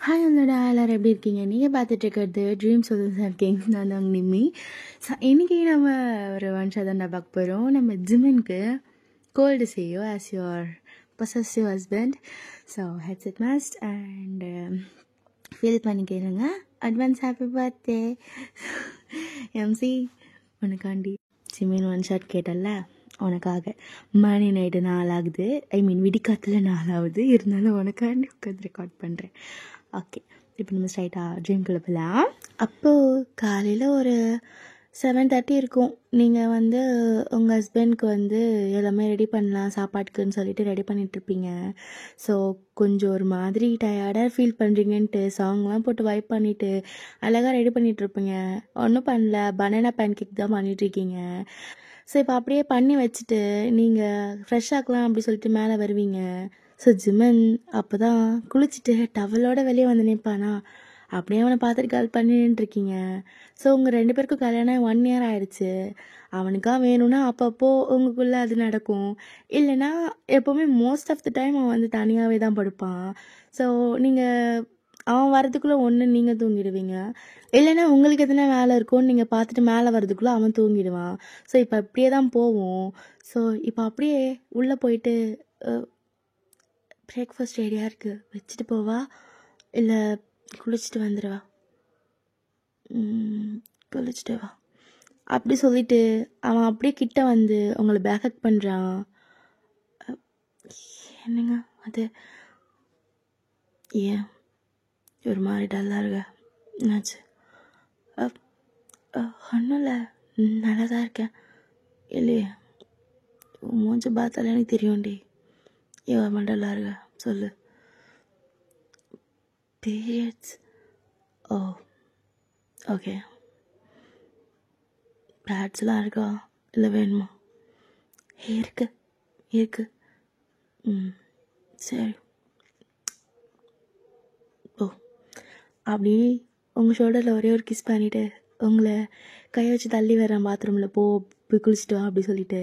Hi அண்ணடா, எல்லோரும் எப்படி இருக்கீங்க? நீங்கள் பார்த்துட்டு இருக்கிறது ட்ரீம் சொல்யூஷன் கிங்ஸ். நான் தான் நிம்மி. ஸோ இன்றைக்கி நம்ம ஒரு ஒன்ஷா தான் பார்க்க போகிறோம். நம்ம ஜிமின்க்கு கோல்டு செய்யும் as your possessive husband. So headset must and feel பண்ணி கேளுங்க. Advance happy birthday MC. உனக்காண்டி ஜிமின் ஒன் ஷாட் கேட்டல, உனக்காக மணி நைட்டு 4 ஆகுது. விடிக்காத்தில் 4 ஆகுது. இருந்தாலும் உனக்காண்டி உட்காந்து ரெக்கார்ட் பண்ணுறேன். ஓகே, இப்போ நம்ம ஸ்ட்ரைட்டாக ட்ரீம்குள்ளே போகலாம். அப்போது காலையில் ஒரு 7:30 இருக்கும். நீங்கள் உங்கள் ஹஸ்பண்ட்க்கு எல்லாமே ரெடி பண்ணலாம் சாப்பாட்டுக்குன்னு சொல்லிட்டு ரெடி பண்ணிகிட்ருப்பீங்க. ஸோ கொஞ்சம் ஒரு மாதிரி டயர்டாக ஃபீல் பண்ணுறீங்கன்ட்டு சாங்லாம் போட்டு வைப் பண்ணிவிட்டு அழகாக ரெடி பண்ணிகிட்ருப்பீங்க. ஒன்றும் பண்ணல, பனானா பேன் கேக் தான் பண்ணிகிட்ருக்கீங்க. ஸோ இப்போ அப்படியே பண்ணி வச்சுட்டு நீங்கள் ஃப்ரெஷ் ஆக்கலாம் அப்படி சொல்லிட்டு மேலே வருவீங்க. ஸோ ஜிமன் அப்போ தான் குளிச்சுட்டு டவலோடு வெளியே வந்து நிற்பானா, அப்படியே அவனை பார்த்துட்டு கால் பண்ணிட்டு இருக்கீங்க. ஸோ உங்கள் 2 பேருக்கும் கல்யாணம் 1 year ஆகிடுச்சு. அவனுக்காக வேணும்னா அப்பப்போ உங்களுக்குள்ளே அது நடக்கும். இல்லைன்னா எப்போவுமே மோஸ்ட் ஆஃப் த டைம் அவன் தனியாகவே தான் படுப்பான். ஸோ நீங்கள் அவன் வரதுக்குள்ளே ஒன்று நீங்கள் தூங்கிடுவீங்க, இல்லைன்னா உங்களுக்கு எதுனா வேலை இருக்கும்னு நீங்கள் பார்த்துட்டு மேலே வரதுக்குள்ளே அவன் தூங்கிடுவான். ஸோ இப்போ அப்படியே தான் போவோம். ஸோ இப்போ அப்படியே உள்ளே போயிட்டு பிரேக்ஃபாஸ்ட் ரெடியாக இருக்குது, வச்சுட்டு போவா இல்லை குளிச்சுட்டு வந்துடுவா? குளிச்சுட்டு வா அப்படி சொல்லிட்டு அவன் அப்படியே கிட்ட வந்து உங்களை பேக்கப் பண்ணுறான். என்னங்க அது? ஏன் ஒரு மாதிரி டல்லாக இருக்க? என்னாச்சு? ஒன்றும் இல்லை, நல்லா தான் இருக்கேன். இல்லையே, மூஞ்சி பார்த்தாலே எனக்கு தெரியும்டி எவ்வளோ டல்லாக இருக்க. சொல்லு. பீரியட்ஸ்? ஓ ஓகே. பேட்ஸ்லாம் இருக்கா இல்லை வேணுமா? இருக்கு. சரி. ஓ, அப்படி உங்கள் ஷோல்டரில் ஒரே ஒரு கிஸ் பண்ணிவிட்டு உங்களை கையை வச்சு தள்ளி வரேன் பாத்ரூமில், போய் குளிச்சுட்டு வா அப்படி சொல்லிட்டு.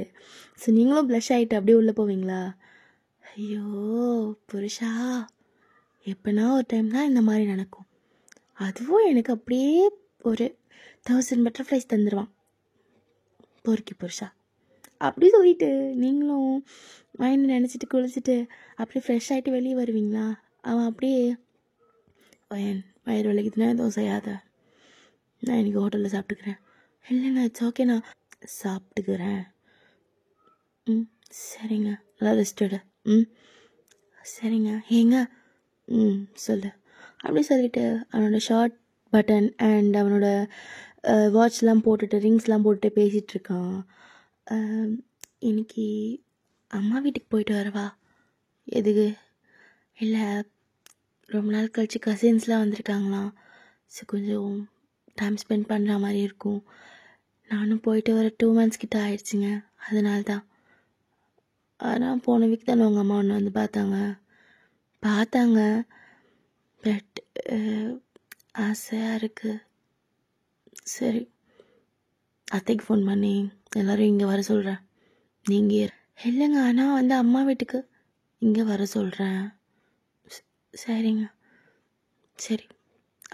ஸோ நீங்களும் ப்ளஷ் ஆகிட்டு அப்படியே உள்ளே போவீங்களா? ஐயோ புருஷா, எப்போனா ஒரு டைம் தான் இந்த மாதிரி நடக்கும். அதுவும் எனக்கு அப்படியே ஒரு 1000 பட்டர்ஃப்ளைஸ் தந்துடுவான் பொறுக்கி புருஷா அப்படி சொல்லிட்டு நீங்களும் மைண்ட் நினச்சிட்டு குளிச்சுட்டு அப்படியே ஃப்ரெஷ் ஆகிட்டு வெளியே வருவீங்களா? அவன் அப்படியே வயிறு வலிக்குதுன்னா எதுவும் செய்யாத, நான் இன்றைக்கி ஹோட்டலில் சாப்பிட்டுக்கிறேன். இல்லைண்ணா இட்ஸ் ஓகே, நான் சாப்பிட்டுக்கிறேன். சரிங்க, நல்லா ரெஸ்ட் எடு. சரிங்க. ஏங்க சொல்லு அப்படி சொல்லிட்டு அவனோட ஷார்ட் பட்டன் அண்ட் அவனோட வாட்ச்லாம் போட்டுட்டு ரிங்ஸ்லாம் போட்டுட்டு பேசிகிட்ருக்கான். இன்னைக்கு அம்மா வீட்டுக்கு போயிட்டு வரவா? எதுக்கு? இல்லை, ரொம்ப நாள் கழிச்சு கசின்ஸ்லாம் வந்திருக்காங்களாம். ஸோ கொஞ்சம் டைம் ஸ்பெண்ட் பண்ணுற மாதிரி இருக்கும். நானும் போயிட்டு ஒரு 2 months கிட்ட ஆயிடுச்சுங்க, அதனால தான். ஆனால் போன வீக் தானே உங்கள் அம்மா ஒன்று வந்து பார்த்தாங்க. பட் ஆசையாக இருக்குது. சரி, அத்தைக்கு ஃபோன் பண்ணி எல்லோரும் இங்கே வர சொல்கிறேன். நீங்கள் இல்லைங்க, ஆனால் அம்மா வீட்டுக்கு இங்கே வர சொல்கிறேன். சரிங்க. சரி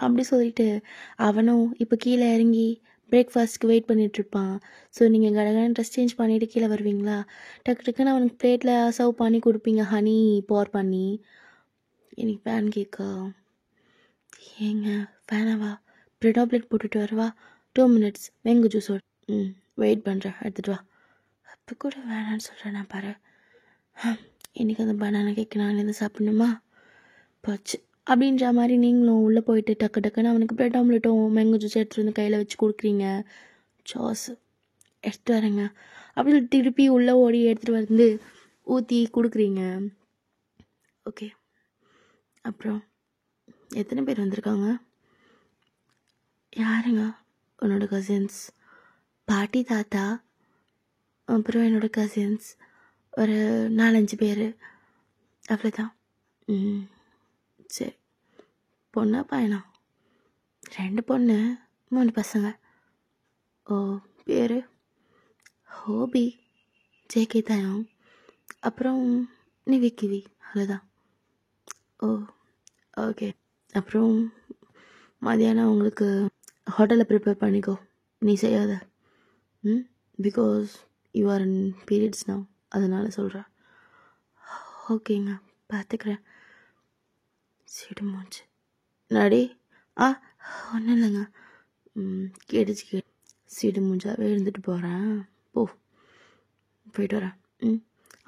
அப்படி சொல்லிட்டு அவனும் இப்போ கீழே இறங்கி பிரேக்ஃபாஸ்ட்டுக்கு வெயிட் பண்ணிகிட்ருப்பான். ஸோ நீங்கள் கடகடன் ட்ரெஸ் சேஞ்ச் பண்ணிவிட்டு கீழே வருவீங்களா? டக்குன்னு அவனுக்கு பிளேட்டில் சர்வ் பண்ணி கொடுப்பீங்க, ஹனி போர் பண்ணி. இன்னைக்கு பேன் கேக்கா? ஏங்க வேணாவா? ப்ரெட் ஆம்லெட் போட்டுட்டு வரவா? 2 minutes மேங்கோ ஜூஸோட. வெயிட் பண்ணுறேன், எடுத்துகிட்டு வா. அப்போ கூட வேணான்னு சொல்கிறேன் நான் பாரு. இன்றைக்கி அந்த பனானா கேக் நான் எதுவும் சாப்பிடணுமா? போச்சு அப்படின்ற மாதிரி நீங்களும் உள்ளே போயிட்டு டக்குன்னு அவனுக்கு ப்ரெட் ஆம்லெட்டும் மேங்கோ ஜூஸ் எடுத்துகிட்டு வந்து கையில் வச்சு கொடுக்குறீங்க. சாஸ் எடுத்துகிட்டு வரேங்க அப்படி திருப்பி உள்ளே ஓடி எடுத்துகிட்டு வந்து ஊற்றி கொடுக்குறீங்க. ஓகே, அப்புறம் எத்தனை பேர் வந்திருக்காங்க? யாருங்க? உன்னோட கசின்ஸ், பாட்டி தாத்தா, அப்புறம் என்னோட கசின்ஸ் ஒரு 4-5 பேர், அவ்வளோதான். சரி. பொண்ணா பையனா? 2 பொண்ணு 3 பசங்க. ஓ, பேர் ஹோபி, ஜேகே தயம், அப்புறம் நிவி கிவி, அவ்வளோதான். ஓ ஓகே. அப்புறம் மதியானம் உங்களுக்கு ஹோட்டலில் ப்ரிப்பேர் பண்ணிக்கோ, நீ செய்யாத. Because you are in periods now, அதனால சொல்கிறேன். ஓகேங்க, பார்த்துக்கிறேன். சிடுமோச்சு நாடி. ஒன்றும் இல்லைங்க. கேட்டுச்சு சிடு மூஞ்சாவே இருந்துட்டு போகிறேன், போயிட்டு வரேன்.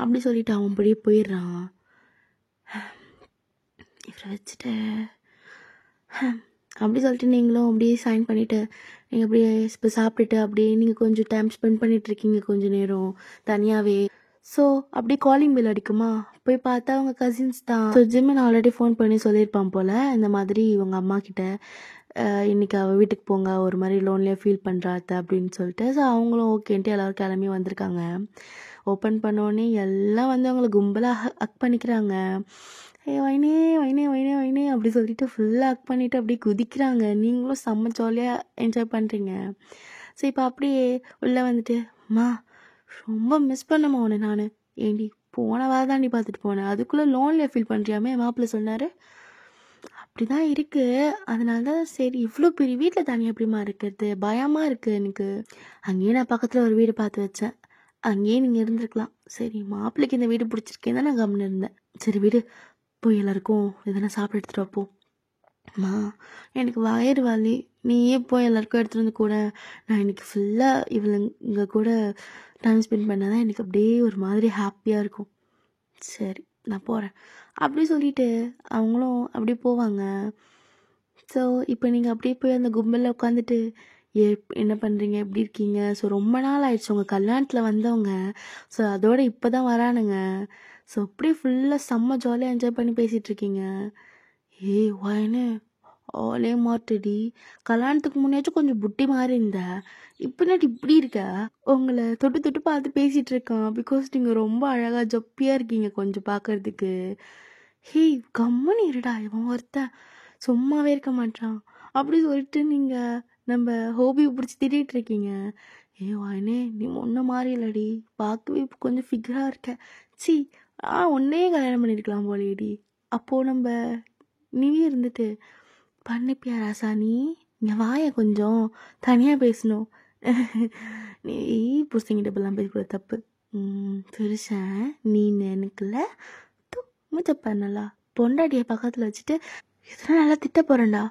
அப்படி சொல்லிட்டு அவன் அப்படியே போயிடுறான். இவரை வச்சுட்டு அப்படி சொல்லிட்டு நீங்களும் அப்படியே சைன் பண்ணிவிட்டு நீங்கள் அப்படியே இப்போ சாப்பிட்டுட்டு அப்படியே நீங்கள் கொஞ்சம் டைம் ஸ்பெண்ட் பண்ணிகிட்ருக்கீங்க கொஞ்சம் நேரம் தனியாகவே. ஸோ அப்படியே காலிங் பில் அடிக்குமா, போய் பார்த்தா அவங்க கசின்ஸ் தான். ஸோ ஜிம்மன் ஆல்ரெடி ஃபோன் பண்ணி சொல்லியிருப்பான் போல், இந்த மாதிரி இவங்க அம்மா கிட்ட இன்றைக்கி அவள் வீட்டுக்கு போங்க, ஒரு மாதிரி லோன்லியாக ஃபீல் பண்ணுறாத்த அப்படின்னு சொல்லிட்டு. ஸோ அவங்களும் ஓகேன்ட்டு எல்லோரும் கிளம்பி வந்திருக்காங்க. ஓப்பன் பண்ணோடனே எல்லாம் வந்து அவங்கள கும்பலாக ஹக் பண்ணிக்கிறாங்க. வைனே வைனே வைனே வைனே அப்படி சொல்லிட்டு ஃபுல்லாக ஹக் பண்ணிவிட்டு அப்படியே குதிக்கிறாங்க. நீங்களும் செம்ம ஜாலியாக என்ஜாய் பண்ணுறீங்க. ஸோ இப்போ அப்படியே உள்ளே வந்துட்டு, அம்மா ரொம்ப மிஸ் பண்ணம்மா உன்னை நான், ஏண்டி போன வாரம் தான் நீ பார்த்துட்டு போனேன், அதுக்குள்ளே லோன்லியாக ஃபீல் பண்ணுறியாமே மாப்பிள்ளை சொன்னார். அப்படி தான் இருக்குது, அதனால தான் சரி இவ்வளோ பெரிய வீட்டில் தனியாக எப்படிமா இருக்கிறது, பயமாக இருக்குது எனக்கு. அங்கேயே நான் பக்கத்தில் ஒரு வீடு பார்த்து வச்சேன், அங்கேயே நீங்கள் இருந்திருக்கலாம். சரி மாப்பிள்ளைக்கு இந்த வீடு பிடிச்சிருக்கேன் தான் நான் கம்முன்னு இருந்தேன். சரி வீடு போய் எல்லாருக்கும் எதனா சாப்பிட எடுத்துகிட்டு வாப்போ. அம்மா எனக்கு வயிறு வலி, நீயே போய் எல்லாருக்கும் எடுத்துகிட்டு வந்து கூட, நான் இன்றைக்கி ஃபுல்லாக இவங்க கூட டைம் ஸ்பெண்ட் பண்ணால் தான் எனக்கு அப்படியே ஒரு மாதிரி ஹாப்பியாக இருக்கும். சரி நான் போகிறேன் அப்படி சொல்லிட்டு அவங்களும் அப்படியே போவாங்க. ஸோ இப்போ நீங்கள் அப்படியே போய் அந்த கும்பலில் உட்காந்துட்டு என்ன பண்ணுறீங்க, எப்படி இருக்கீங்க? ஸோ ரொம்ப நாள் ஆயிடுச்சு உங்கள் கல்யாணத்தில் வந்தவங்க, ஸோ அதோட இப்போ தான் வரானுங்க. ஸோ அப்படியே ஃபுல்லாக செம்ம ஜாலியாக என்ஜாய் பண்ணி பேசிகிட்ருக்கீங்க. வாயின்னு ஆளே மாட்டுடி, கல்யாணத்துக்கு முன்னாச்சும் கொஞ்சம் புட்டி மாதிரி இருந்த, இப்போ நாட்டு இப்படி இருக்க. உங்களை தொட்டு தொட்டு பார்த்து பேசிகிட்டு இருக்கான், பிகாஸ் நீங்கள் ரொம்ப அழகாக ஜப்பியாக இருக்கீங்க கொஞ்சம் பார்க்கறதுக்கு. கம்மனு இருடா, இவன் ஒருத்தன் சும்மாவே இருக்க மாட்டான் அப்படி சொல்லிட்டு நீங்கள் நம்ம ஹோபியை பிடிச்சி திட்டிகிட்டு இருக்கீங்க. வாயினே நீ ஒன்றை மாதிரி இல்லடி, பார்க்கவே இப்போ கொஞ்சம் ஃபிகராக இருக்க. ஒன்றையே கல்யாணம் பண்ணியிருக்கலாம் போலேடி. அப்போது நம்ம நீவே இருந்துட்டு பண்ணிப்பியா ராசா, நீ இங்கே வாய கொஞ்சம் தனியாக பேசணும். நீ புருஷங்கிட்ட இப்பெல்லாம் பேசக்கூடாது, தப்பு. பெருசன் நீ எனக்குல மூச்ச பண்ணலா, பொண்டாட்டியை பக்கத்தில் வச்சுட்டு இதெல்லாம் நல்லா திட்ட போகிறேன்டா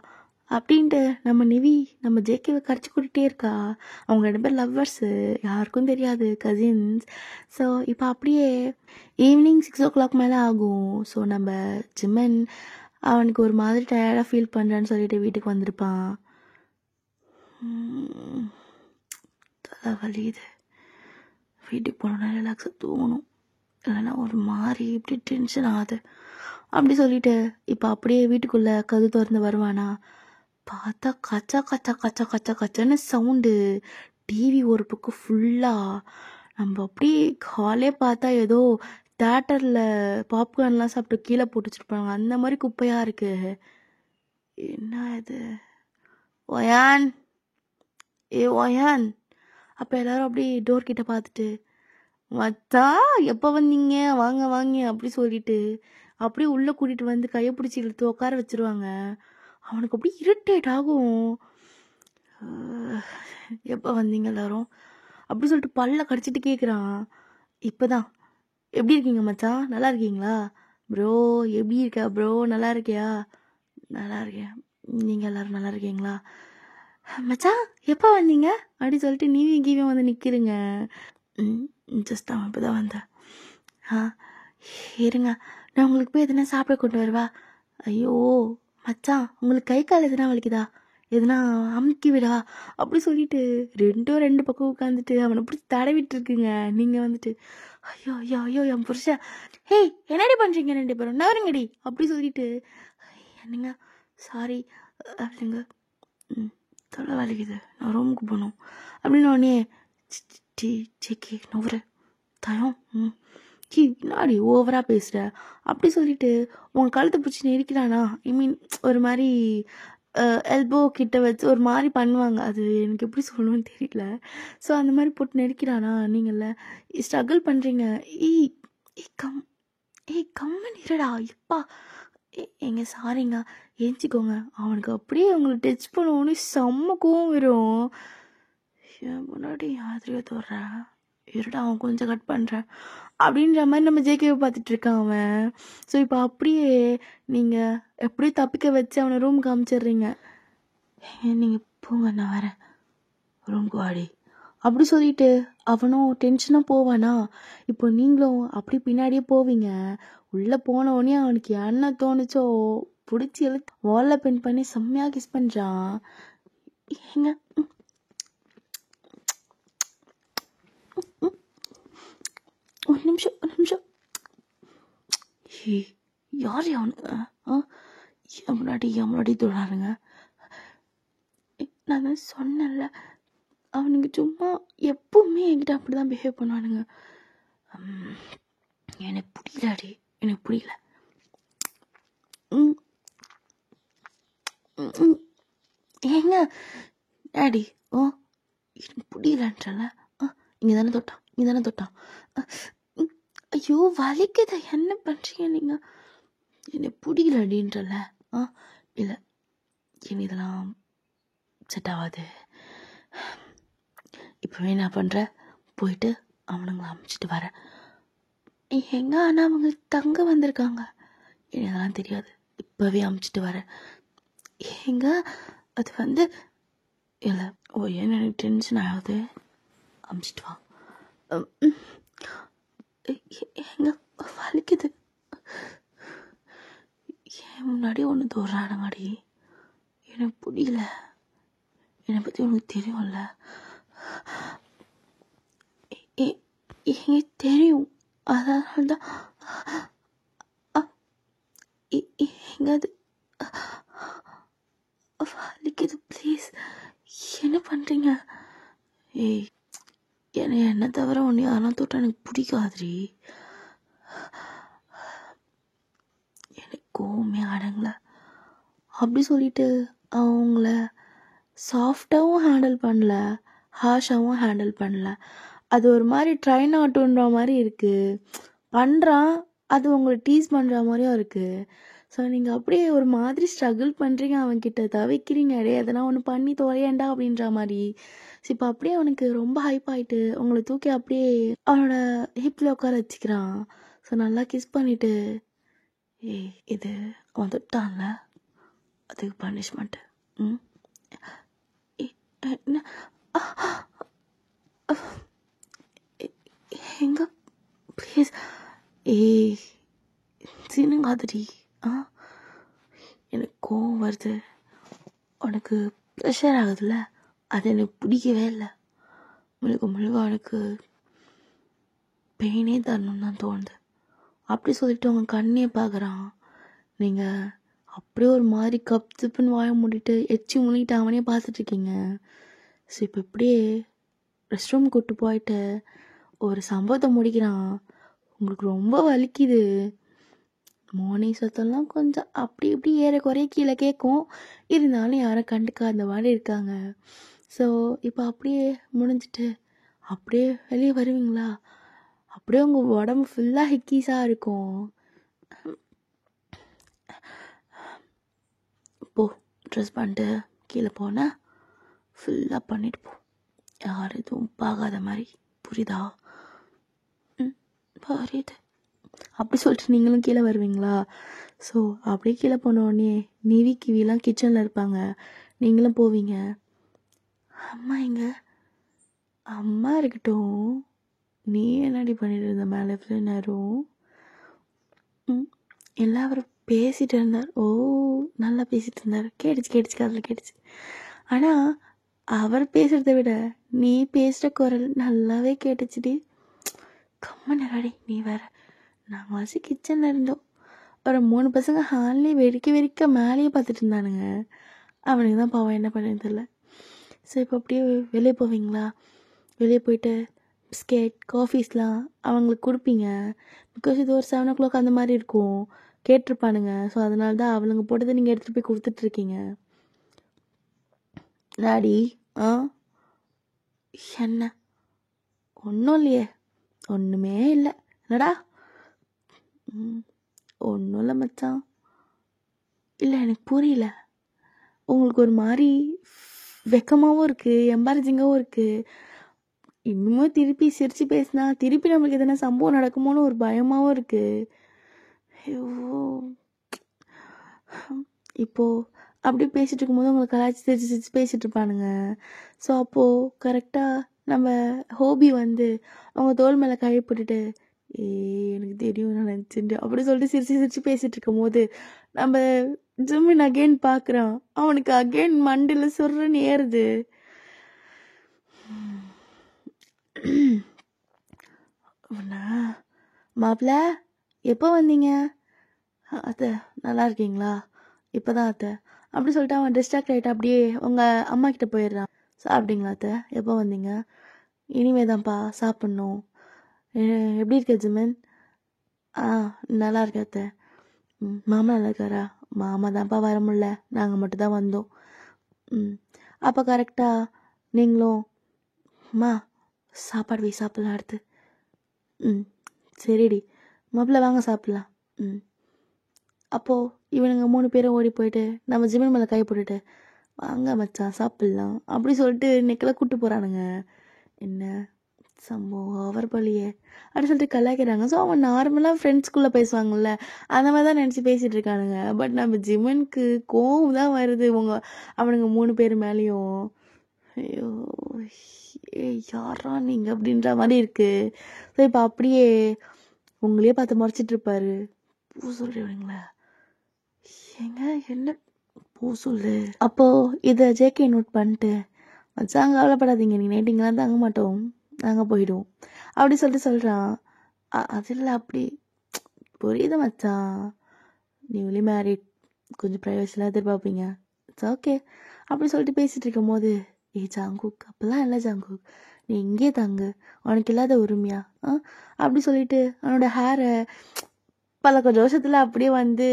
அப்படின்ட்டு நம்ம நிவி நம்ம ஜேகேவை கரைச்சி கூட்டிகிட்டே இருக்கா. அவங்க 2 பேர் லவ்வர்ஸு, யாருக்கும் தெரியாது, கசின்ஸ். ஸோ இப்போ அப்படியே ஈவினிங் 6 o'clock மேலே ஆகும். ஸோ நம்ம ஜிம்மன் அவனுக்கு ஒரு மாதிரி டயர்டாக ஃபீல் பண்ணுறான்னு சொல்லிட்டு வீட்டுக்கு வந்திருப்பான். தலை வலியுது, வீட்டுக்கு போனோன்னா ரிலாக்ஸாக தூங்கணும், இல்லைன்னா ஒரு மாதிரி இப்படி டென்ஷன் ஆகுது அப்படி சொல்லிட்டு இப்போ அப்படியே வீட்டுக்குள்ளே கது திறந்து வருவானா, பார்த்தா கச்சா கச்சா கச்சா கச்சா கச்சான்னு சவுண்டு. டிவி ஒரு பக்கம் ஃபுல்லாக. நம்ம அப்படியே ஹாலே பார்த்தா ஏதோ தேட்டரில் பாப்கார்ன்லாம் சாப்பிட்டு கீழே போட்டு வச்சுருப்பாங்க, அந்த மாதிரி குப்பையாக இருக்குது. என்ன இது ஒயான், ஒயான். அப்போ எல்லோரும் அப்படியே டோர் கிட்ட பார்த்துட்டு, மச்சான் எப்போ வந்தீங்க, வாங்க வாங்க அப்படி சொல்லிட்டு அப்படியே உள்ளே கூட்டிகிட்டு வந்து கையை பிடிச்சி இழுத்து உட்கார வச்சுருவாங்க. அவனுக்கு அப்படியே இரிட்டேட் ஆகும். எப்போ வந்தீங்க எல்லோரும் அப்படி சொல்லிட்டு பல்ல கடிச்சிட்டு கேட்குறான். இப்போ தான் எப்படி இருக்கீங்க மச்சான், நல்லா இருக்கீங்களா ப்ரோ, எப்படி இருக்க ப்ரோ, நல்லா இருக்கியா, நல்லா இருக்கேன், நீங்கள் எல்லோரும் நல்லா இருக்கீங்களா மச்சான், எப்போ வந்தீங்க அப்படி சொல்லிட்டு நீயும் கீவே வந்து நிற்கிறீங்க. ஜஸ்ட் அவன் இப்போ தான் வந்தேன். இருங்க நான் உங்களுக்கு போய் எதுனா சாப்பிட கொண்டு வருவா. ஐயோ மச்சான் உங்களுக்கு கை கால் எதுனா வலிக்குதா, எதுனா அமுக்கி விடவா அப்படி சொல்லிட்டு 2 பக்கம் உட்காந்துட்டு அவனை பிடிச்சி தடவிட்டு இருக்குங்க. நீங்கள் வந்துட்டு ஐயோ ஐயோ ஐயோ என் புருஷன், என்னடி பண்ணுறீங்க 2 பேரும் நவருங்கடி அப்படி சொல்லிட்டு, என்னங்க சாரி அப்படிங்க, தொலை வலிக்குது நான் ரூமுக்கு போகணும் அப்படின்னு உடனே சேக்கே நவரு தயம் என்னாடி ஓவராக பேசுகிற அப்படி சொல்லிட்டு உன் கழுத்தை பிடிச்சி நெரிக்கிறானா, ஐ மீன் ஒரு மாதிரி எல்போ கிட்ட வச்சு ஒரு மாதிரி பண்ணுவாங்க, அது எனக்கு எப்படி சொல்லணும்னு தெரியல. ஸோ அந்த மாதிரி போட்டு நெரிக்கிறானா, நீங்கள ஸ்ட்ரகிள் பண்ணுறீங்க. கம்மன் இருடா எப்பா, எங்க சாரிங்க, ஏஞ்சிக்கோங்க. அவனுக்கு அப்படியே அவங்களை டச் பண்ண செம்ம கோவம் வரும். என் முன்னாடி யாத்திரையை தோடுறேன், இருடா அவன் கொஞ்சம் கட் பண்ணுறேன் அப்படின்ற மாதிரி நம்ம ஜேகேவை பார்த்துட்டு இருக்கான் அவன். ஸோ இப்போ அப்படியே நீங்கள் எப்படியும் தப்பிக்க வச்சு அவனை ரூமுக்கு அனுப்பிச்சிடுறீங்க. நீங்கள் போங்க, நான் வரேன், ரூமுக்கு வாடி அப்படி சொல்லிட்டு அவனும் டென்ஷனாக போவானா. இப்போ நீங்களும் அப்படி பின்னாடியே போவீங்க. உள்ளே போனவொடனே அவனுக்கு என்ன தோணுச்சோ பிடிச்சி எழுத்து வாலில் பென் பண்ணி செம்மையாக கிஸ் பண்ணுறான். ஏங்க ஒரு நிமிஷம். யார் அவனுங்க? முன்னாடி தொடாருங்க. நான் தான் சொன்னேன்ல, அவனுங்க சும்மா எப்பவுமே என்கிட்ட அப்படி தான் பிஹேவ் பண்ணுவானுங்க. எனக்கு புரியலடி, எனக்கு புரியல. ஏங்க டாடி, எனக்கு புரியலன்றல. இங்கே தானே தொட்டான். ஐயோ வலிக்குதா, என்ன பண்ணுறீங்க நீங்கள்? எனக்கு புரியல அப்படின்றல. இல்லை, எனக்கு இதெல்லாம் செட் ஆகாது. இப்போவே என்ன பண்ணுற, போயிட்டு அவனுங்களை அமுச்சிட்டு வரேன். எங்க ஆனால் அவங்க தங்க வந்திருக்காங்க, எனக்கு அதெல்லாம் தெரியாது. இப்போவே அமுச்சிட்டு வரேன். எங்க அது இல்லை, ஏன்னு எனக்கு டென்ஷன் ஆகுது. அமுச்சிட்டு வா. எங்க வலிக்குது. என் முன்னாடி ஒன்று தோறானுங்கடி, எனக்கு புரியல. என்னை பற்றி உனக்கு தெரியும்ல? எனக்கு தெரியும், அதனால தான். எங்க அது வலிக்குது, ப்ளீஸ். என்ன பண்ணுறீங்க? என்ன தவிர ஒன்று யாரெல்லாம் தொட்டா எனக்கு பிடிக்காதுரி. எனக்கு கோவமே அடங்கல. அப்படி சொல்லிட்டு அவங்கள சாஃப்டாகவும் ஹேண்டில் பண்ணல, ஹார்ஷாகவும் ஹேண்டில் பண்ணல. அது ஒரு மாதிரி ட்ரைன் ஆட்டுன்ற மாதிரி இருக்குது. பண்ணுறான், அது உங்களை டீஸ் பண்ணுற மாதிரியும் இருக்குது. ஸோ நீங்கள் அப்படியே ஒரு மாதிரி ஸ்ட்ரகிள் பண்ணுறீங்க, அவன்கிட்ட தவிக்கிறீங்க, அடையே எதனா ஒன்று பண்ணி தொலையண்டா அப்படின்ற மாதிரி. ஸோ இப்போ அப்படியே அவனுக்கு ரொம்ப ஹைப் ஆகிட்டு உங்களை தூக்கி அப்படியே அவனோட ஹிப்பில் உட்கார வச்சுக்கிறான். ஸோ நல்லா கிஸ் பண்ணிவிட்டு, இது அவன் தொட்டான்ல, அதுக்கு பனிஷ்மெண்ட்டு. என்ன எங்க ப்ளீஸ். சீனுங்காதடி. எனக்கு கோவம் வருது, உனக்கு ப்ரெஷர் ஆகுதுல்ல, அது எனக்கு பிடிக்கவே இல்லை. முழுக்க அவனுக்கு பெயினே தரணும்னு தான் தோணுது. அப்படி சொல்லிட்டு அவன் கண்ணே பார்க்குறான். நீங்கள் அப்படியே ஒரு மாதிரி கப்துப்புன்னு வாய மூடிட்டு எச்சி முழுகிட்டு அவனே பார்த்துட்ருக்கீங்க. ஸோ இப்போ இப்படியே ரெஸ்ட் ரூம் கூப்பிட்டு போயிட்டு ஒரு சம்பவத்தை முடிக்கிறான். உங்களுக்கு ரொம்ப வலிக்குது. மார்னிங் சத்தம்லாம் கொஞ்சம் அப்படி இப்படி ஏற குறைய கீழே கேட்கும், இருந்தாலும் யாரும் கண்டுக்காத மாதிரி இருக்காங்க. ஸோ இப்போ அப்படியே முடிஞ்சிட்டு அப்படியே வெளியே வருவீங்களா? அப்படியே உங்கள் உடம்பு ஃபுல்லாக ஹிக்கீஸாக இருக்கும். போ, ட்ரெஸ் பண்ணிட்டு கீழே போனால் ஃபுல்லாக பண்ணிட்டு போ, யாரும் எதுவும் பார்க்காத மாதிரி, புரியுதா? புரியுது. அப்படி சொல்லிட்டு நீங்களும் கீழே வருவீங்களா? ஸோ அப்படியே கீழே போனோடனே நிவி கிவிலாம் கிச்சனில் இருப்பாங்க, நீங்களும் போவீங்க. அம்மா எங்க? அம்மா இருக்கட்டும், நீ என்னடி பண்ணிட்டு இருந்த மேலே எவ்வளோ நேரம்? எல்லாரும் பேசிகிட்டு இருந்தார். நல்லா பேசிகிட்டு இருந்தார், கேட்டுச்சு காதில் கேட்டுச்சு. ஆனால் அவர் பேசுகிறத விட நீ பேசுகிற குரல் நல்லாவே கேட்டுச்சுடி. கம்மனடி நீ வேற. நாங்கள் வாசி கிச்சனில் இருந்தோம், ஒரு 3 பசங்க ஹால்லேயே வெறிக்க மேலேயே பார்த்துட்டு இருந்தானுங்க. அவனுக்கு தான் பாவம் என்ன பண்ணுறது தெரியல. ஸோ இப்போ அப்படியே வெளியே போவீங்களா? வெளியே போயிட்டு பிஸ்கெட் காஃபீஸ்லாம் அவங்களுக்கு கொடுப்பீங்க. பிகாஸ் இது ஒரு 7 o'clock அந்த மாதிரி இருக்கும், கேட்டிருப்பானுங்க. ஸோ அதனால தான் அவனுங்க போட்டதை நீங்கள் எடுத்துகிட்டு போய் கொடுத்துட்ருக்கீங்க. டாடி என்ன? ஒன்றும் இல்லையே. ஒன்றுமே இல்லை, என்னடா? ஒன்றும் இல்லை மச்சான், இல்லை எனக்கு புரியல. உங்களுக்கு ஒரு மாதிரி வெக்கமாகவும் இருக்குது, எம்பாரசிங்காகவும் இருக்குது. இன்னுமும் திருப்பி சிரித்து பேசினா திருப்பி நம்மளுக்கு எதனா சம்பவம் நடக்குமோன்னு ஒரு பயமாகவும் இருக்குது. ஐயோ, இப்போது அப்படி பேசிகிட்டு இருக்கும்போது உங்களை கலாச்சி சிரிச்சு சிரிச்சு பேசிகிட்டு இருப்பானுங்க. ஸோ அப்போது கரெக்டாக நம்ம ஹோபி வந்து அவங்க தோல் மேலே கை போட்டுட்டு எனக்கு தெரியும் நான் நினச்சிட்டு அப்படி சொல்லிட்டு சிரிச்சு சிரிச்சு பேசிகிட்டு இருக்கும் போது நம்ம ஜிம்மின் அகெயின் பார்க்குறான். அவனுக்கு அகெயின் மண்டியில் சொல்றன்னு ஏறுது. மாப்பிள்ள எப்போ வந்தீங்க? அத்தை நல்லா இருக்கீங்களா? இப்போ தான் அத்தை அப்படி சொல்லிட்டு அவன் டிஸ்ட்ராக்ட் ஆகிட்டு அப்படியே உங்கள் அம்மா கிட்ட போயிடுறான். சாப்பிட்டீங்களா அத்தை? எப்போ வந்தீங்க? இனிமே தான்ப்பா சாப்பிட்ணும். எப்படி இருக்க ஜிமன்? நல்லா இருக்க அத்தை. மாமா நல்லா இருக்காரா? மாமா தான்ப்பா வர முடியல, நாங்கள் மட்டும் தான் வந்தோம். அப்போ கரெக்டாக நீங்களும் அம்மா சாப்பாடு போய் சாப்பிட்லாம் அடுத்து. சரிடி மாப்பிள்ள வாங்க சாப்பிட்லாம். அப்போது இவனுங்க 3 பேரும் ஓடி போயிட்டு நம்ம ஜிமன் மேலே கை போட்டுட்டு வாங்க மச்சான் சாப்பிட்லாம் அப்படி சொல்லிட்டு இன்னைக்கெல்லாம் கூப்பிட்டு போகிறானுங்க. என்ன சம்பவம் அவர் பழியே அப்படி சொல்லிட்டு கலாய்க்கிறாங்க. ஸோ அவன் நார்மலாக ஃப்ரெண்ட்ஸ்குள்ளே பேசுவாங்கள்ல அந்த மாதிரி தான் நினச்சி பேசிகிட்டு இருக்கானுங்க. பட் நம்ம ஜிமனுக்கு கோவம் தான் வருது அவனுங்க 3 பேர் மேலேயும். ஐயோ யாரா நீங்கள் அப்படின்ற மாதிரி இருக்குது. ஸோ இப்போ அப்படியே உங்களையே பார்த்து முறைச்சிட்டு இருப்பாரு. பூ சொல்கிறீங்களா? ஏங்க என்ன பூ சொல்லு? அப்போது இதை ஜேகே நோட் பண்ணிட்டு மச்சான் கவலைப்படாதீங்க, நீங்கள் நைட்டிங்கெலாம் தங்க மாட்டோம், நாங்கள் போயிடுவோம் அப்படி சொல்லிட்டு சொல்கிறான். அதில் அப்படி புரியுது மச்சான், நியூலி மேரிட், கொஞ்சம் ப்ரைவசிலாம் எதிர்பார்ப்பீங்க, இட்ஸ் ஓகே அப்படி சொல்லிட்டு பேசிகிட்டு இருக்கும் போது ஜாங்குக் அப்போல்லாம் இல்லை ஜாங்குக், நீ இங்கே தங்கு, உனக்கு இல்லாத உரிமையா அப்படி சொல்லிட்டு அவனோட ஹேரை பல கொஞ்சம் வருஷத்தில் அப்படியே வந்து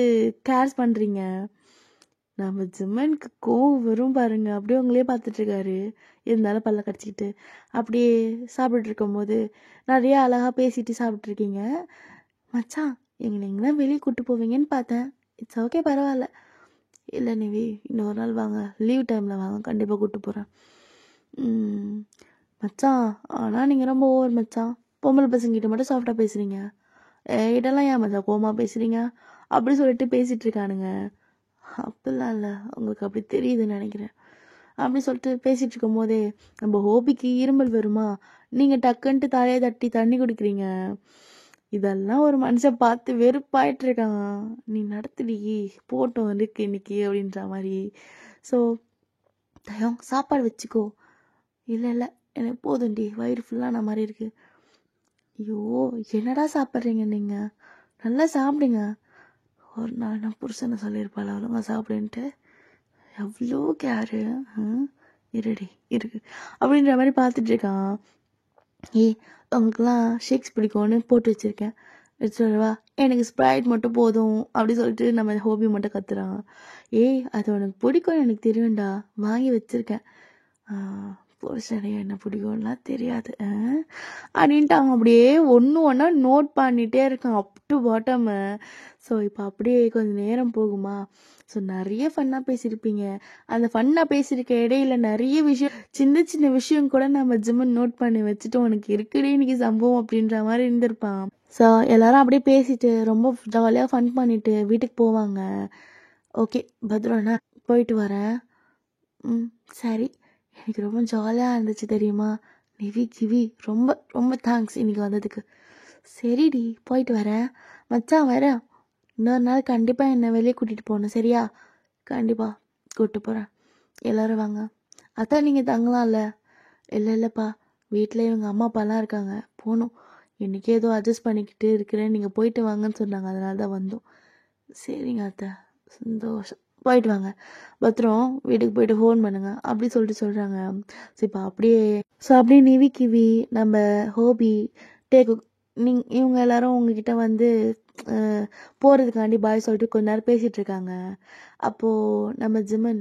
கேர்ஸ் பண்ணுறீங்க. நம்ம ஜிம்மனுக்கு கோவம் வரும் பாருங்க. அப்படியே உங்களே பார்த்துட்ருக்காரு. இருந்தாலும் பல்ல கடிச்சிக்கிட்டு அப்படியே சாப்பிட்டுட்டு இருக்கும்போது நிறைய அழகாக பேசிட்டு சாப்பிட்ருக்கீங்க. மச்சான் எங்களை எங்கேனா வெளியே கூப்பிட்டு போவீங்கன்னு பார்த்தேன், இட்ஸ் ஓகே பரவாயில்ல. இல்லை நிவி இன்னொரு நாள் வாங்க, லீவ் டைமில் வாங்க, கண்டிப்பாக கூப்பிட்டு போகிறேன். மச்சான் ஆனால் நீங்கள் ரொம்ப ஓவர் மச்சான், பொம்பளை பசங்கிட்ட மட்டும் சாஃப்டாக பேசுகிறீங்க, இதெல்லாம் ஏன் மச்சான் கோவமாக பேசுகிறீங்க அப்படி சொல்லிட்டு பேசிகிட்டு இருக்கானுங்க. அப்படிலாம் இல்லை, உங்களுக்கு அப்படி தெரியுதுன்னு நினைக்கிறேன் அப்படி சொல்லிட்டு பேசிகிட்டு இருக்கும் போதே நம்ம ஹோபிக்கு இருமல் வருமா, நீங்கள் டக்குன்ட்டு தலையை தட்டி தண்ணி குடிக்கிறீங்க. இதெல்லாம் ஒரு மனுஷன் பார்த்து வெறுப்பாயிட்டு இருக்காங்க. நீ நடத்துடி போட்டோம் இருக்கு இன்னைக்கு அப்படின்ற மாதிரி. ஸோ தயம் சாப்பாடு வச்சுக்கோ. இல்லை இல்லை எனக்கு போதும்டி, வயிறு ஃபுல்லான மாதிரி இருக்கு. ஐயோ என்னடா சாப்பிட்றீங்க நீங்கள், நல்லா சாப்பிடுங்க. ஒரு நாள் நான் புருஷனை சொல்லியிருப்பாள் ஒழுங்கா சாப்பிடுன்ட்டு, எவ்வளோ கேரு இருடி இருக்கு அப்படின்ற மாதிரி பார்த்துட்டு இருக்கான். உங்களுக்குலாம் ஷேக்ஸ் பிடிக்கும்னு போட்டு வச்சுருக்கேன், எடுத்துவா, எனக்கு ஸ்ப்ரைட் மட்டும் போதும் அப்படி சொல்லிட்டு நம்ம ஹோபி மட்டும் கத்துறான். அது உனக்கு பிடிக்கும்னு எனக்கு தெரியும்டா, வாங்கி வச்சுருக்கேன், புருஷனையும் என்ன பிடிக்கும்லாம் தெரியாது அப்படின்ட்டு அவன் அப்படியே ஒன்று ஒன்றா நோட் பண்ணிகிட்டே இருக்கான் அப் டு பாட்டம். ஸோ இப்போ அப்படியே கொஞ்சம் நேரம் போகுமா, ஸோ நிறைய ஃபன்னாக பேசியிருப்பீங்க. அந்த ஃபன்னாக பேசியிருக்க இடையில நிறைய விஷயம், சின்ன சின்ன விஷயம் கூட நம்ம ஜிம்மன் நோட் பண்ணி வச்சுட்டு உனக்கு இருக்குடே இன்னைக்கு சம்பவம் அப்படின்ற மாதிரி இருந்திருப்பான். ஸோ எல்லாரும் அப்படியே பேசிட்டு ரொம்ப ஜாலியாக ஃபன் பண்ணிட்டு வீட்டுக்கு போவாங்க. ஓகே பத்ரம்ண்ணா போயிட்டு வரேன். சரி, எனக்கு ரொம்ப ஜாலியாக இருந்துச்சு தெரியுமா நிவி கிவி, ரொம்ப ரொம்ப தேங்க்ஸ் இன்னைக்கு வந்ததுக்கு. சரிடி போயிட்டு வரேன் மச்சான், வரேன் இன்னொரு நாள் கண்டிப்பாக என்னை வெளியே கூட்டிகிட்டு போகணும் சரியா? கண்டிப்பாக கூப்பிட்டு போகிறேன், எல்லோரும் வாங்க. அதான் நீங்கள் தங்கலாம்ல? இல்லைப்பா வீட்டில் இவங்க அம்மா அப்பாலாம் இருக்காங்க, போகணும், இன்றைக்கி ஏதோ அட்ஜஸ்ட் பண்ணிக்கிட்டு இருக்கிறேன், நீங்கள் போயிட்டு வாங்கன்னு சொன்னாங்க, அதனால தான் வந்தோம். சரிங்க அத்தை சந்தோஷம், போயிட்டு வாங்க, பத்திரம் வீட்டுக்கு போயிட்டு ஃபோன் பண்ணுங்க அப்படி சொல்லிட்டு சொல்கிறாங்க. ஸோ இப்போ அப்படியே நிவி கிவி நம்ம ஹோபி டேக்கு இவங்க எல்லாரும் உங்ககிட்ட வந்து போகிறதுக்காண்டி பாய் சொல்லிட்டு கொஞ்ச நேரம் பேசிகிட்டு இருக்காங்க. அப்போது நம்ம ஜிமன்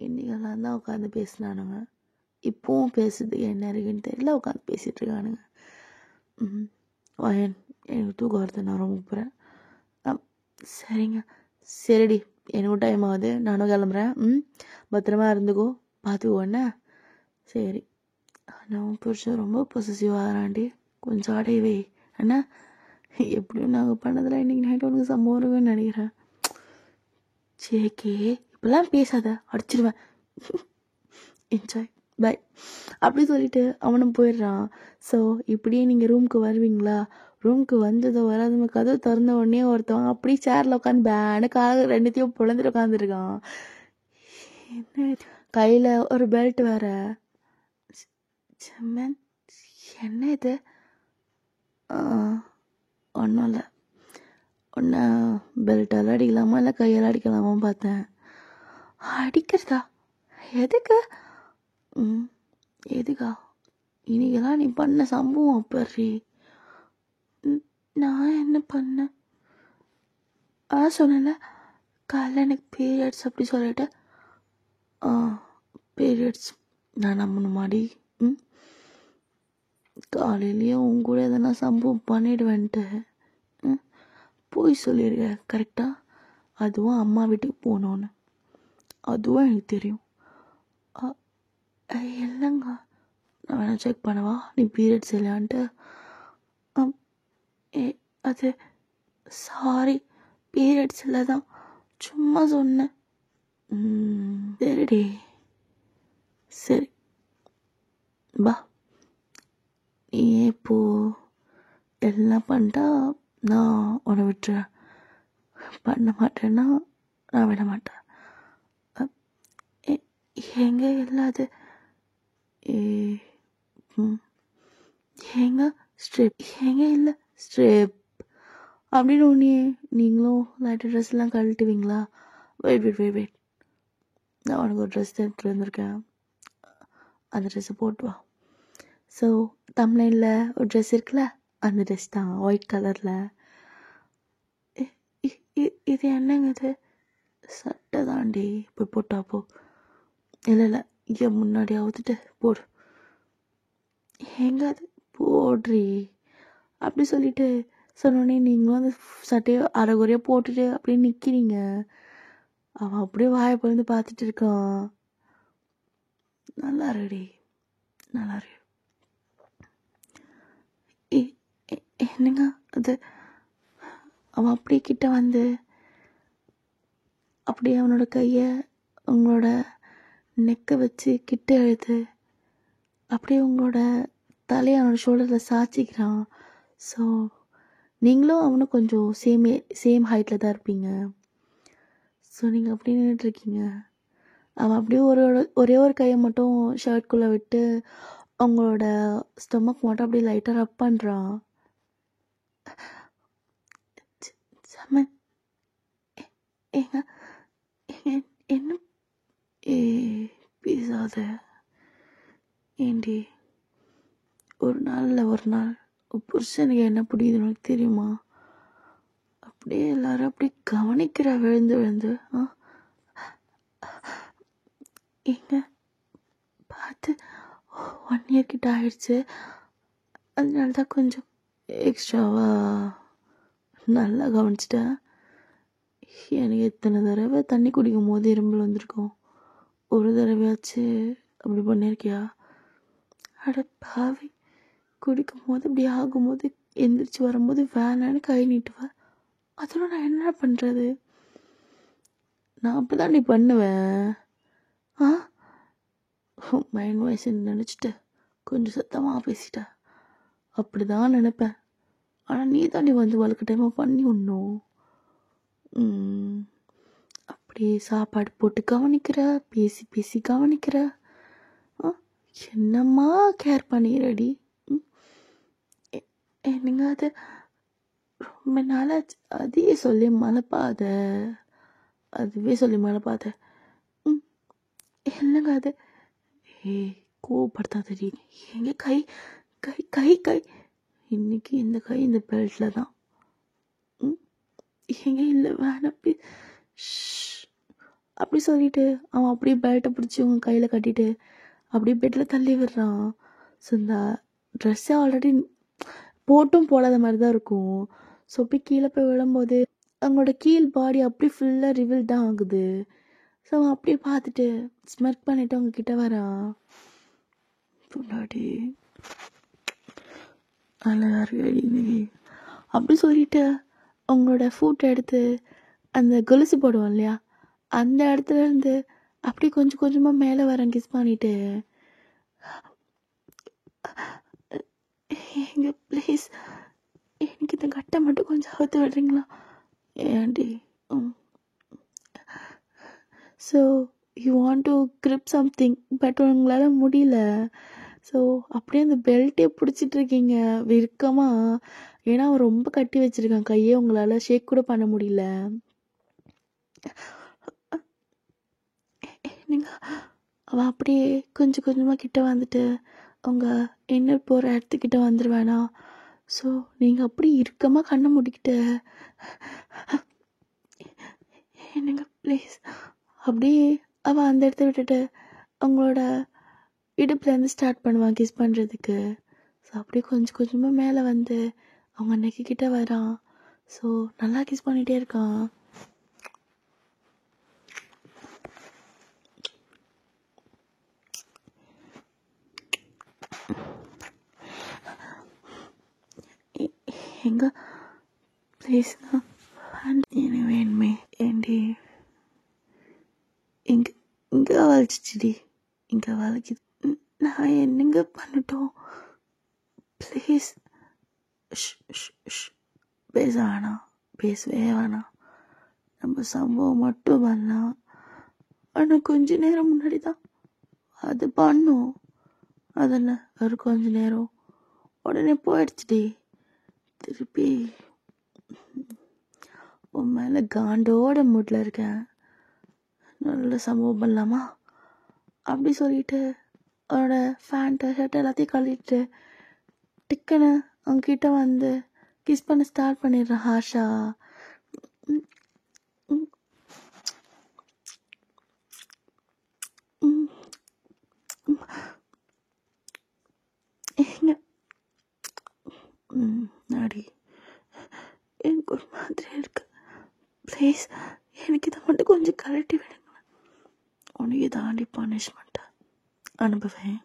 இன்னைக்கெல்லாம் தான் உட்காந்து பேசினானுங்க, இப்போவும் பேசுது என்ன இருக்குன்னு தெரியல, உட்காந்து பேசிகிட்டு இருக்கானுங்க. எனக்கு தூக்கம் வருது, நான் ரொம்ப போகிறேன். சரிங்க சரிடி எனக்கும் டைம் ஆகுது, நானும் கிளம்புறேன். பத்திரமா இருந்துக்கோ, பார்த்துக்கோ என்ன. சரி, நான் புருஷன் ரொம்ப பொசசிவ் ஆகிறாண்டி, கொஞ்சம் அடையவே என்ன. எப்படியும் நாங்கள் பண்ணதில் இன்றைக்கி நைட்டு உனக்கு சம்பவம் இருக்குன்னு நினைக்கிறேன். சேக்கே இப்பெல்லாம் பேசாத, அடிச்சிடுவேன். என்ஜாய், பை அப்படி சொல்லிட்டு அவனும் போயிடுறான். ஸோ இப்படியே நீங்கள் ரூமுக்கு வருவீங்களா? ரூமுக்கு வந்ததோ வராதமோ கதவு திறந்த உடனே ஒருத்தவன் அப்படியே சேரில் உட்காந்து பேனு கால ரெண்டுத்தையும் பிளந்துட்டு உட்காந்துருக்கான். என்ன கையில் ஒரு பெல்ட் வேற. செம்மன், என்ன இது? ஒன்றும் இல்லை, ஒன்று பெல்ட்டால் அடிக்கலாமா இல்லை கையால் அடிக்கலாமா பார்த்தேன். அடிக்கிறதா? எதுக்கு? எதுக்கா? இன்னைக்கெல்லாம் நீ பண்ண சம்பவம் அப்பறி. நான் என்ன பண்ணேன்? சொன்னேன்ல காலைல எனக்கு பீரியட்ஸ் அப்படி சொல்லிட்டு. பீரியட்ஸ் நான் நம்பணுமாடி? காலையிலேயே உன் கூட எதனா சம்பவம் பண்ணிடுவேன்ட்டு போய் சொல்லிடுங்க கரெக்டாக. அதுவும் அம்மா வீட்டுக்கு போகணுன்னு, அதுவும் எனக்கு தெரியும். இல்லைங்க, நான் வேணா செக் பண்ணவா நீ பீரியட்ஸ் இல்லையான்ட்டு? அது சாரி, பீரியட்ஸ் இல்லை தான், சும்மா சொன்னேன். சரிடி, சரி பா. நீ இப்போ எல்லாம் பண்ணிட்டா நான் உன்னை விட்டுறேன். பண்ண மாட்டேன்னா நான் விட மாட்டேன். எங்கே இல்லாது எங்க ஸ்ட்ரிப், எங்க இல்லை ஸ்ட்ரிப் அப்படின்னு ஒன்று. நீங்களும் லைட்டு ட்ரெஸ்லாம் கழட்டுவீங்களா? வெயிட், நான் உனக்கு ஒரு ட்ரெஸ் எடுத்துகிட்டு வந்திருக்கேன், அந்த ட்ரெஸ்ஸை போட்டு வா. ஸோ தம்ப்லைனில் ஒரு ட்ரெஸ் இருக்குல்ல, அந்த ட்ரெஸ் தான், ஒயிட் கலரில். இது என்னங்க இது? சட்டை தாண்டி, போய் போட்டா போ. இல்லை இங்கே முன்னாடி அவுத்துட்டு போடு. எங்க அது போடுறி அப்படி சொல்லிட்டு சொன்னோடனே நீங்களும் அந்த சட்டையை அரைகுறையாக போட்டுட்டு அப்படியே நிற்கிறீங்க. அவன் அப்படியே வாயை பிறந்து பார்த்துட்டு இருக்கான். நல்லா ரெடி, நல்லா இரு. என்னங்க அது? அவன் அப்படியே கிட்ட வந்து அப்படியே அவனோட கையை உங்களோட நெக்கை வச்சு கிட்ட எழுது, அப்படியே உங்களோட தலையை அவனோட ஷோல்டரில் சாய்ச்சிக்கிறான். ஸோ நீங்களும் அவனும் கொஞ்சம் சேம் ஹைட்டில் தான் இருப்பீங்க. ஸோ நீங்கள் அப்படியே நின்றுட்டுருக்கீங்க. அவன் அப்படியே ஒரே ஒரு கையை மட்டும் ஷர்ட்குள்ளே விட்டு அவங்களோட ஸ்டொமக் மட்டும் அப்படியே லைட்டாக ரப் பண்ணுறான். சமன், என்ன பேசாத ஏண்டி? ஒரு நாள் புருஷனுக்கு என்ன பிடிக்குது உனக்கு தெரியுமா? அப்படியே எல்லாரும் அப்படி கவனிக்கிற விழுந்து எங்க பார்த்து 1 year கிட்ட ஆயிடுச்சு. அதனால தான் கொஞ்சம் எக்ஸ்ட்ராவா நல்லா கவனிச்சிட்டேன். எனக்கு எத்தனை தடவை தண்ணி குடிக்கும் போது இரும்பல் வந்திருக்கோம், ஒரு தடவையாச்சு அப்படி பண்ணியிருக்கியா? அட பாவி, குடிக்கும் போது இப்படி ஆகும்போது எந்திரிச்சு வரும்போது வேணான்னு கை நீட்டுவேன். அதெல்லாம் நான் என்ன பண்ணுறது? நான் அப்படி தான் நீ பண்ணுவேன். மைண்ட் வாய்ஸ்ன்னு நினச்சிட்டு கொஞ்சம் சத்தமாக பேசிட்டேன். அப்படி தான் நினைப்பேன். ஆனால் நீ தாண்டி வந்து வழுக்கட்டாயமாக பண்ணி விடணும். அப்படியே சாப்பாடு போட்டு கவனிக்கிற, பேசி கவனிக்கிற, என்னம்மா கேர் பண்ணிடுறடி. என்னங்க அது ரொம்ப நாளாச்சு, அதுவே சொல்லி மலைப்பாத. என்னங்க அது? கோவப்படுத்தாதடி. எங்க கை கை கை கை இன்னைக்கு இந்த கை இந்த பெல்ட்டில் தான். எங்க இல்லை வேணாம் அப்படி சொல்லிட்டு அவன் அப்படியே பெல்ட்டை பிடிச்சி உங்க கையில் கட்டிட்டு அப்படியே பெட்டில் தள்ளி விடுறான். ஸோ இந்த ட்ரெஸ்ஸை ஆல்ரெடி போட்டும் போடாத மாதிரி தான் இருக்கும். ஸோ போய் கீழே போய் விழும்போது அவங்களோட கீழ் பாடி அப்படியே ஃபுல்லாக ரிவீல் தான் ஆகுது. ஸோ அவன் அப்படியே பார்த்துட்டு ஸ்மெர்க் பண்ணிட்டு அவங்க கிட்ட வரான். பொண்டாட்டி நல்லா இருக்கு அப்படி சொல்லிட்டு அவங்களோட ஃபுட் எடுத்து அந்த கொலுசு போடுவோம் இல்லையா, அந்த இடத்துல இருந்து அப்படி கொஞ்சம் கொஞ்சமாக மேலே வரேன் கிஸ் பண்ணிட்டு. எங்க ப்ளீஸ் எனக்கு இந்த கட்டை மட்டும் கொஞ்சம் அவுத்து விடுறீங்களா ஏன்டி? So you want to grip something, but உங்களால் முடியல. ஸோ அப்படியே அந்த பெல்ட்டே பிடிச்சிட்டு இருக்கீங்க விருக்கமாக. ஏன்னா அவன் ரொம்ப கட்டி வச்சிருக்கான் கையே, உங்களால் ஷேக் கூட பண்ண முடியல. நீங்கள் அவன் அப்படியே கொஞ்சம் கொஞ்சமாக கிட்ட வந்துட்டு அவங்க என்ன போகிற இடத்துக்கிட்ட வந்துடுவேனா. ஸோ நீங்கள் அப்படி இறுக்கமாக கண்ணை மூடிக்கிட்டு என்னங்க ப்ளீஸ் அப்படியே அவன் அந்த இடத்த விட்டுட்டு அவங்களோட இடுப்புலேருந்து ஸ்டார்ட் பண்ணுவான் கிஸ் பண்ணுறதுக்கு. ஸோ அப்படியே கொஞ்சம் கொஞ்சமாக மேலே வந்து அவங்க நெக்கிக்கிட்ட வரான். ஸோ நல்லா கிஸ் பண்ணிகிட்டே இருக்கான். எங்க ப்ளீஸ்ங்க எனக்கு வேணுமே ஏண்டி? இங்கே இங்கே வலிச்சிச்சுடி, இங்கே வலிக்குது. நான் என்னங்க பண்ணட்டும்? ப்ளீஸ் பேச வேணாம், பேசவே வேணாம். நம்ம சம்பவம் மட்டும் பண்ணலாம். ஆனால் கொஞ்ச நேரம் முன்னாடி தான் அது பண்ணோம். அதென்ன ஒரு கொஞ்ச நேரம் உடனே போயிடுச்சுடி. திருப்பி உன் மேலே காண்டோட மூட்டில் இருக்கேன், நல்ல சம்பவம் பண்ணலாமா? அப்படி சொல்லிட்டு அவனோட ஃபேண்ட்டை ஷர்ட் எல்லாத்தையும் கழிட்டு டிக்கனை அவங்ககிட்ட வந்து கிஸ் பண்ண ஸ்டார்ட் பண்ணிடுறான் ஹாஷா. நாடி எனக்கு ஒரு மாதிரி இருக்கு, ப்ளீஸ் எனக்கு இதை மட்டும் கொஞ்சம் கழட்டி விடுங்க. உனக்கு தாண்டி பனிஷ்மெண்ட்டை அனுப்புவேன்.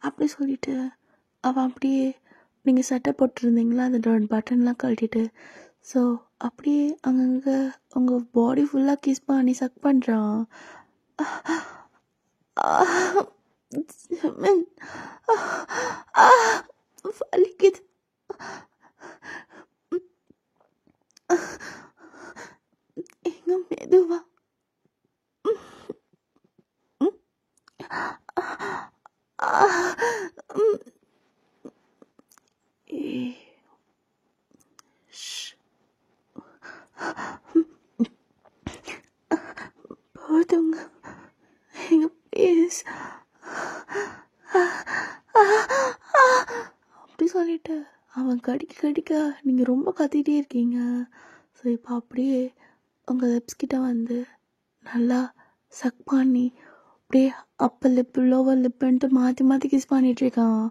அப்படி சொல்லிட்டு அவன் அப்படியே நீங்கள் சட்டை போட்டிருந்தீங்களா அந்த பட்டன்லாம் கழட்டிட்டு ஸோ அப்படியே அங்கங்கே உங்கள் பாடி ஃபுல்லாக கிஸ் பண்ணி சக் பண்ணுறான். வலிக்குது. எங்க மெதுவா போதுங்க எங்க ப்ளீஸ் அப்படி சொல்லிட்டு அவன் கடிக்க கடிக்க நீங்கள் ரொம்ப கத்திகிட்டே இருக்கீங்க. ஸோ இப்போ அப்படியே உங்கள் லிப்ஸ் கிட்ட வந்து நல்லா சக் பண்ணி அப்படியே அப்பர் லிப்பு லோவர் லிப்புன்ட்டு மாற்றி மாற்றி கிஸ் பண்ணிகிட்ருக்கான்.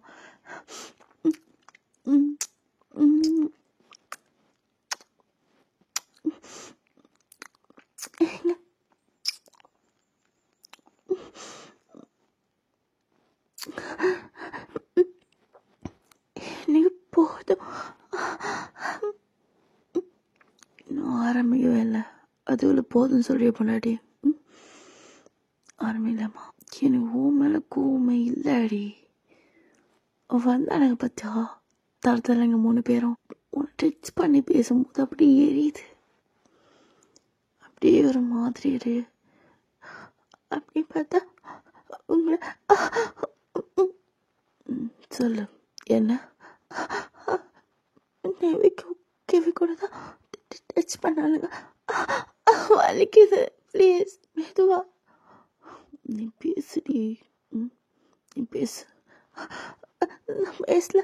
எனக்கு போதும், இன்னும் ஆரம்பிக்கவே இல்லை, அதுக்குள்ள போதும்னு சொல்லிய பொண்டாட்டி. ஆரம்பிக்கலாமா? எனக்கு ஊ மேலே கூமை இல்லடி. வந்தானுங்க பத்தியா தரத்தலைங்க 3 பேரும். உன்னை டச் பண்ணி பேசும்போது அப்படியே எரியுது, அப்படியே ஒரு மாதிரி இரு. அப்படி பார்த்தா உங்களை சொல்லு என்ன கேவி கூட தான் டச் பண்ணாலுங்க வலிக்குது. ப்ளீஸ் மெதுவா நீ பேசுடி, நீ பேசு. நான் பேசல,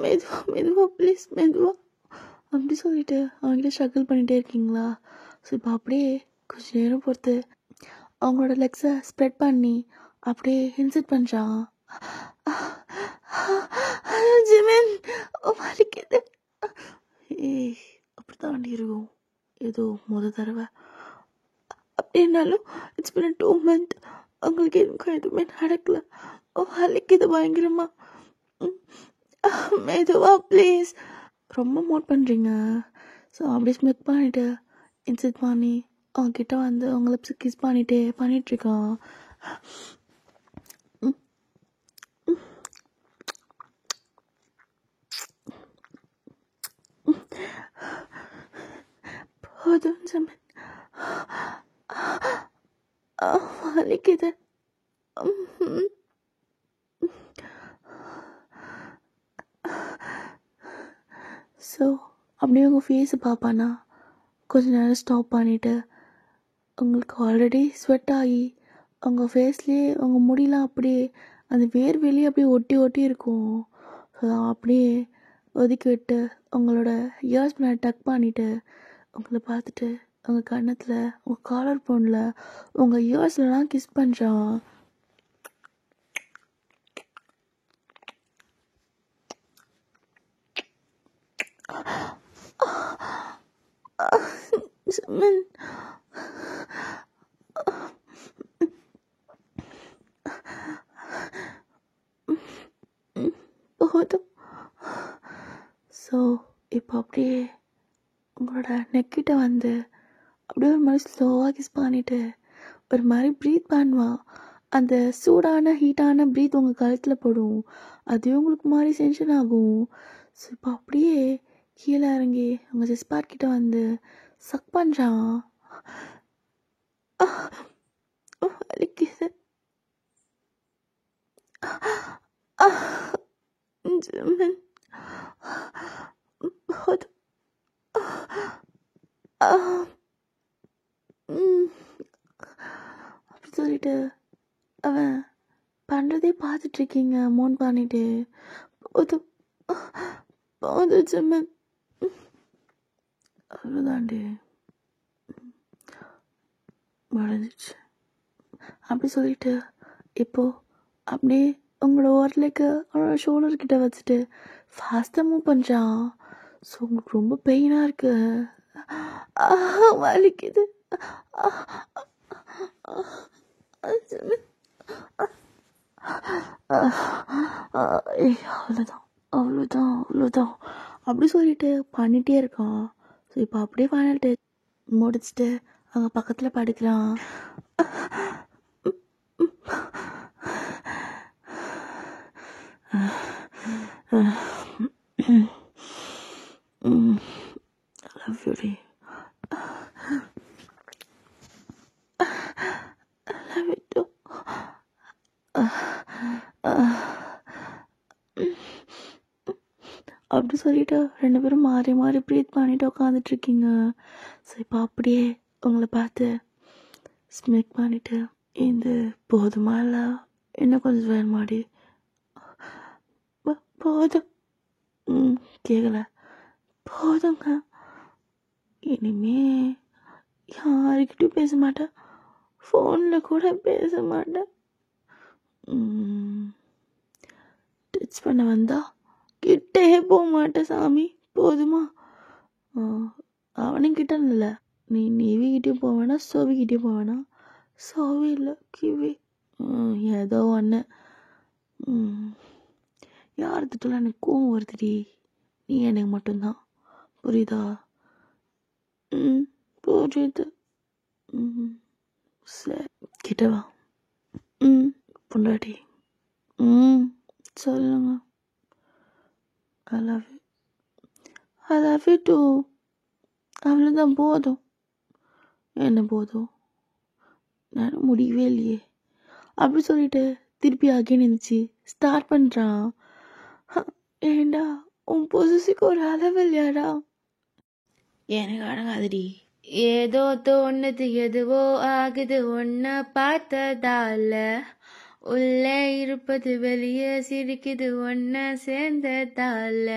மெதுவா மெதுவா ப்ளீஸ் மெதுவா அப்படி சொல்லிட்டு அவங்ககிட்ட ஸ்ட்ரகிள் பண்ணிகிட்டே இருக்கீங்களா? ஸோ இப்போ அப்படியே கொஞ்சம் நேரம் பொறுத்து அவங்களோட லெக்ஸை ஸ்ப்ரெட் பண்ணி அப்படியே இன்சர்ட் பண்ணுறான். ஜிமின் வலிக்குது. ஏய் அப்படி தாண்டி இருக்கும், ஏதோ தடவை. அப்படின்னாலும் இட்ஸ் பின் 2 month. அவங்களுக்கு எனக்கும் எதுவுமே நடக்கல. வலிக்குது பயங்கரமா. மெதுவா ப்ளீஸ். ரொம்ப மோட் பண்ணுறீங்க. ஸோ அப்படியே ஸ்மெக் பண்ணிட்டு இன்சிட் பண்ணி அவங்கக்கிட்ட வந்து அவங்க லிப்ஸை கிஸ் பண்ணிகிட்ருக்கான். போதும் ஜமீன், வலிக்குது. ஸோ அப்படியே உங்கள் ஃபேஸை பார்ப்பானா கொஞ்ச நேரம் ஸ்டாப் பண்ணிவிட்டு உங்களுக்கு ஆல்ரெடி ஸ்வெட் ஆகி உங்கள் ஃபேஸ்லேயே உங்கள் முடியெலாம் அப்படியே அந்த வேர்வையிலேயே அப்படியே ஒட்டி ஒட்டி இருக்கும். ஸோ அப்படியே ஒதுக்கி விட்டு உங்களோட இயர்ஸ் மேலே டக் பண்ணிவிட்டு உங்களை பார்த்துட்டு உங்கள் கன்னத்தில் உங்கள் காலர் போனில் உங்கள் இயர்ஸ்லலாம் கிஸ் பண்ணுறான். ஜமீன், போதும். ஸோ இப்போ அப்படியே உங்களோட நெக்கிட்ட வந்து அப்படியே ஒரு மாதிரி ஸ்லோவாக கிஸ் பண்ணிவிட்டு ஒரு மாதிரி ப்ரீத் பண்ணுவான். அந்த சூடான ஹீட்டான ப்ரீத் உங்கள் கழுத்தில் போடும். அதுவே உங்களுக்கு மாதிரி சென்ஷன் ஆகும். ஸோ இப்போ அப்படியே கீழே இறங்கி உங்கள் ஜெஸ்பாட் கிட்ட வந்து சக் பண்ணுறான். வலிக்குது. ஜமீன், போதும். அப்படி சொல்லிட்டு அவன் பண்ணுறதே பார்த்துட்ருக்கீங்க மோன் பண்ணிட்டு. போதும் போதும் ஜமீன், அவ்வளோதாண்டி முடிஞ்சிச்சு. அப்படி சொல்லிட்டு இப்போது அப்படியே உங்களோட ஓரலுக்கு அவனோட ஷோல்டர்கிட்ட வச்சுட்டு ஃபாஸ்ட்டாக மூவ் பண்ணுறான். ஸோ உங்களுக்கு ரொம்ப பெயினாக இருக்கு, வலிக்குது. அவ்வளோதான் அவ்வளோதான் அவ்வளோதான் அப்படி சொல்லிட்டு பண்ணிகிட்டே இருக்கான். ஸோ இப்போ அப்படியே பண்ணிட்டு முடிச்சுட்டு அவங்க பக்கத்தில் படுக்கிறான். I love you, Ray. I love you too. அப்படி சொல்லிட்டு 2 பேரும் மாறி மாறி ப்ரீத் பண்ணிட்டு உட்காந்துட்ருக்கீங்க. ஸோ இப்போ அப்படியே உங்களை பார்த்து ஸ்மெக் பண்ணிட்டு இந்த போதுமா இல்லை இன்னும் கொஞ்சம் வேணுமாடி? போதும். கேட்கல. போதுங்க, இனிமே யாருக்கிட்டையும் பேச மாட்டேன், ஃபோனில் கூட பேச மாட்டேன். டச் பண்ண வந்தா கிட்டே போக மாட்டேன் சாமி, போதுமா? அவனுங்கிட்ட இல்லை, நீ நிவிக்கிட்டேயும் போக வேணாம், சோவிக்கிட்டேயும் போக வேணாம். சோவி இல்லை, கிவி, ஏதோ ஒன்று. யார் திட்டலாம் எனக்கு கோவம் வருதுடி, நீ எனக்கு மட்டும்தான், புரியுதா? புரியுது. சரி, கிட்டவா. பொண்டாட்டி. சொல்லுங்க. I love you. I love you too. அவ்வளோதான், போதும். என்ன போதும்? நான் முடியவே இல்லையே. அப்படி சொல்லிட்டு திருப்பி அகைன் இருந்துச்சு ஸ்டார்ட் பண்ணுறான். ஏண்டா உன் பொசிஷனுக்கு ஒரு அளவு இல்லையாடா? எனக்கு அடங்காதடி. ஏதோ தோணுது, எதுவோ ஆகுது ஒன்ன பார்த்ததால, உள்ளே இருப்பது வெளியே சிரிக்குது ஒன்ன சேர்ந்ததால,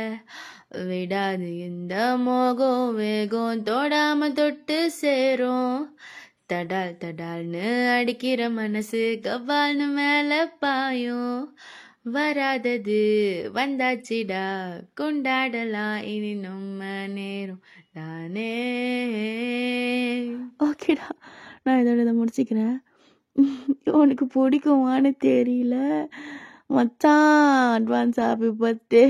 விடாது இந்த மோகம் வேகம் தொடாம தொட்டு சேரும், தடால் தடால்னு அடிக்கிற மனசு கவ்வால்னு மேல பாயும், வராதது வந்தாச்சுடா கொண்டாடலாம் இனி நம்ம நேரம் தானே. ஓகேடா, நான் இதோட இதை முடிச்சுக்கிறேன். உனக்கு பிடிக்குமான்னு தெரியல மச்சான். Advance happy birthday.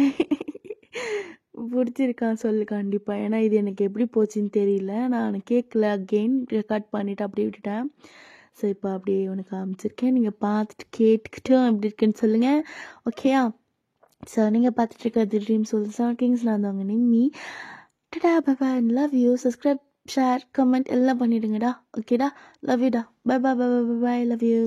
பிடிச்சிருக்கான் சொல்லு கண்டிப்பாக. ஏன்னா இது எனக்கு எப்படி போச்சுன்னு தெரியல. நான் கேட்கல, அகெயின் ரெக்கார்ட் பண்ணிவிட்டு அப்படியே விட்டுட்டேன். ஸோ இப்போ அப்படியே உனக்கு காமிச்சிருக்கேன். நீங்கள் பார்த்துட்டு கேட்டுக்கிட்டு எப்படி இருக்குன்னு சொல்லுங்கள். ஓகேயா? ஸோ நீங்கள் பார்த்துட்டு இருக்கிறது ட்ரீம் சொல்யூஷன் கிங்ஸ். நான் தான் உங்கள் Nimmi. Tata bye, love you. Subscribe, share, comment எல்லாம் பண்ணிவிடுங்கடா. ஓகேடா, லவ் யூடா. Bye bye bye bye bye, love you.